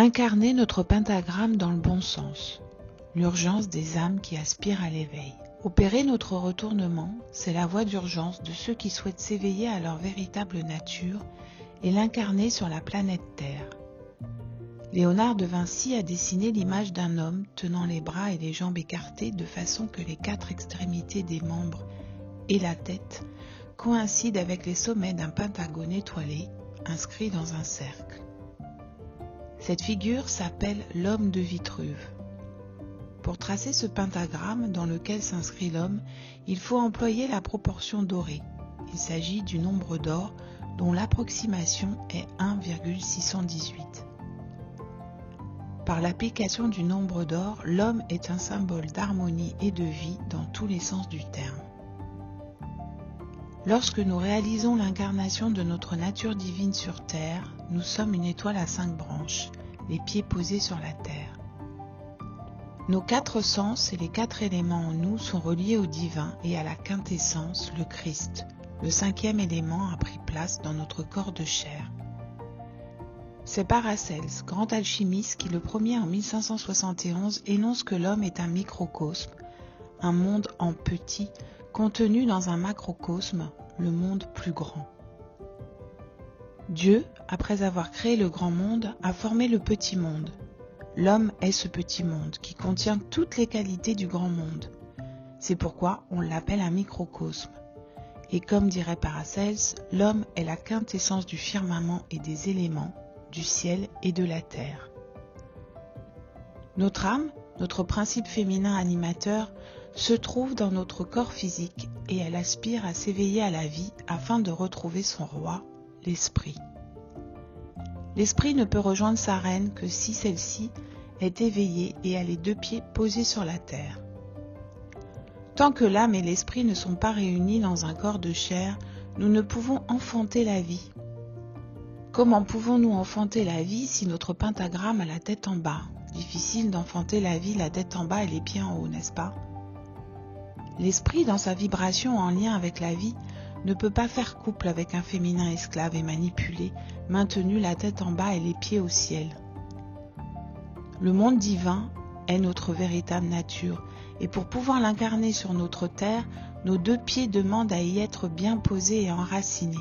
Incarner notre pentagramme dans le bon sens. L'urgence des âmes qui aspirent à l'éveil. Opérer notre retournement, c'est la voie d'urgence de ceux qui souhaitent s'éveiller à leur véritable nature et l'incarner sur la planète Terre. Léonard de Vinci a dessiné l'image d'un homme tenant les bras et les jambes écartés de façon que les 4 extrémités des membres et la tête coïncident avec les sommets d'un pentagone étoilé inscrit dans un cercle. Cette figure s'appelle l'homme de Vitruve. Pour tracer ce pentagramme dans lequel s'inscrit l'homme, il faut employer la proportion dorée. Il s'agit du nombre d'or dont l'approximation est 1,618. Par l'application du nombre d'or, l'homme est un symbole d'harmonie et de vie dans tous les sens du terme. Lorsque nous réalisons l'incarnation de notre nature divine sur Terre, nous sommes une étoile à 5 branches, les pieds posés sur la Terre. Nos 4 sens et les 4 éléments en nous sont reliés au divin et à la quintessence, le Christ. Le 5e élément a pris place dans notre corps de chair. C'est Paracelse, grand alchimiste, qui le premier en 1571 énonce que l'homme est un microcosme, un monde en petit, contenu dans un macrocosme, le monde plus grand. Dieu, après avoir créé le grand monde, a formé le petit monde. L'homme est ce petit monde qui contient toutes les qualités du grand monde. C'est pourquoi on l'appelle un microcosme. Et comme dirait Paracelse, l'homme est la quintessence du firmament et des éléments, du ciel et de la terre. Notre âme, notre principe féminin animateur, se trouve dans notre corps physique et elle aspire à s'éveiller à la vie afin de retrouver son roi, l'esprit. L'esprit ne peut rejoindre sa reine que si celle-ci est éveillée et a les 2 pieds posés sur la terre. Tant que l'âme et l'esprit ne sont pas réunis dans un corps de chair, nous ne pouvons enfanter la vie. Comment pouvons-nous enfanter la vie si notre pentagramme a la tête en bas? Difficile d'enfanter la vie la tête en bas et les pieds en haut, n'est-ce pas? L'esprit, dans sa vibration en lien avec la vie, ne peut pas faire couple avec un féminin esclave et manipulé, maintenu la tête en bas et les pieds au ciel. Le monde divin est notre véritable nature, et pour pouvoir l'incarner sur notre terre, nos 2 pieds demandent à y être bien posés et enracinés.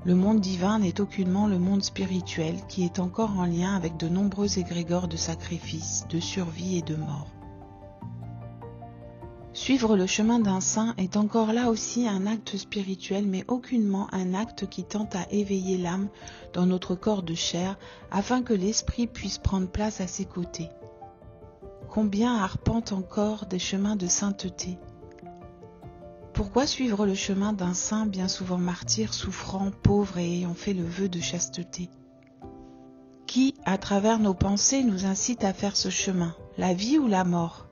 Le monde divin n'est aucunement le monde spirituel qui est encore en lien avec de nombreux égrégores de sacrifices, de survie et de mort. Suivre le chemin d'un saint est encore là aussi un acte spirituel, mais aucunement un acte qui tente à éveiller l'âme dans notre corps de chair afin que l'esprit puisse prendre place à ses côtés. Combien arpentent encore des chemins de sainteté? Pourquoi suivre le chemin d'un saint bien souvent martyr, souffrant, pauvre et ayant fait le vœu de chasteté? Qui, à travers nos pensées, nous incite à faire ce chemin, la vie ou la mort?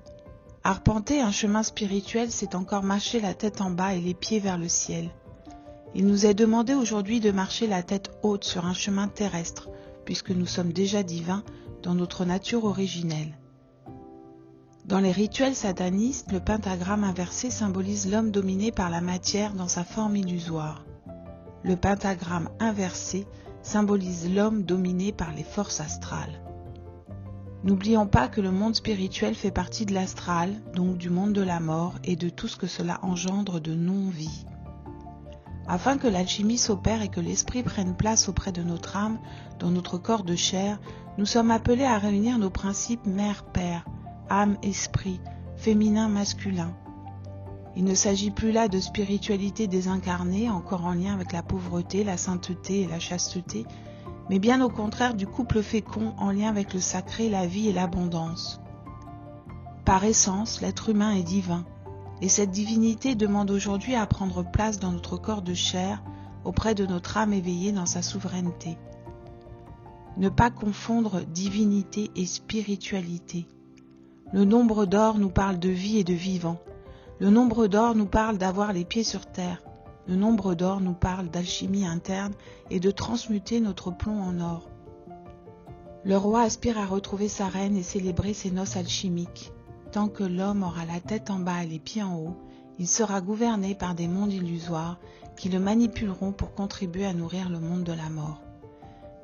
Arpenter un chemin spirituel, c'est encore marcher la tête en bas et les pieds vers le ciel. Il nous est demandé aujourd'hui de marcher la tête haute sur un chemin terrestre, puisque nous sommes déjà divins dans notre nature originelle. Dans les rituels satanistes, le pentagramme inversé symbolise l'homme dominé par la matière dans sa forme illusoire. Le pentagramme inversé symbolise l'homme dominé par les forces astrales. N'oublions pas que le monde spirituel fait partie de l'astral, donc du monde de la mort et de tout ce que cela engendre de non-vie. Afin que l'alchimie s'opère et que l'esprit prenne place auprès de notre âme, dans notre corps de chair, nous sommes appelés à réunir nos principes mère-père, âme-esprit, féminin-masculin. Il ne s'agit plus là de spiritualité désincarnée, encore en lien avec la pauvreté, la sainteté et la chasteté, mais bien au contraire du couple fécond en lien avec le sacré, la vie et l'abondance. Par essence, l'être humain est divin, et cette divinité demande aujourd'hui à prendre place dans notre corps de chair, auprès de notre âme éveillée dans sa souveraineté. Ne pas confondre divinité et spiritualité. Le nombre d'or nous parle de vie et de vivant. Le nombre d'or nous parle d'avoir les pieds sur terre. Le nombre d'or nous parle d'alchimie interne et de transmuter notre plomb en or. Le roi aspire à retrouver sa reine et célébrer ses noces alchimiques. Tant que l'homme aura la tête en bas et les pieds en haut, il sera gouverné par des mondes illusoires qui le manipuleront pour contribuer à nourrir le monde de la mort.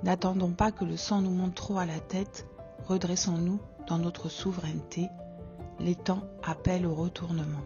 N'attendons pas que le sang nous monte trop à la tête, redressons-nous dans notre souveraineté. Les temps appellent au retournement.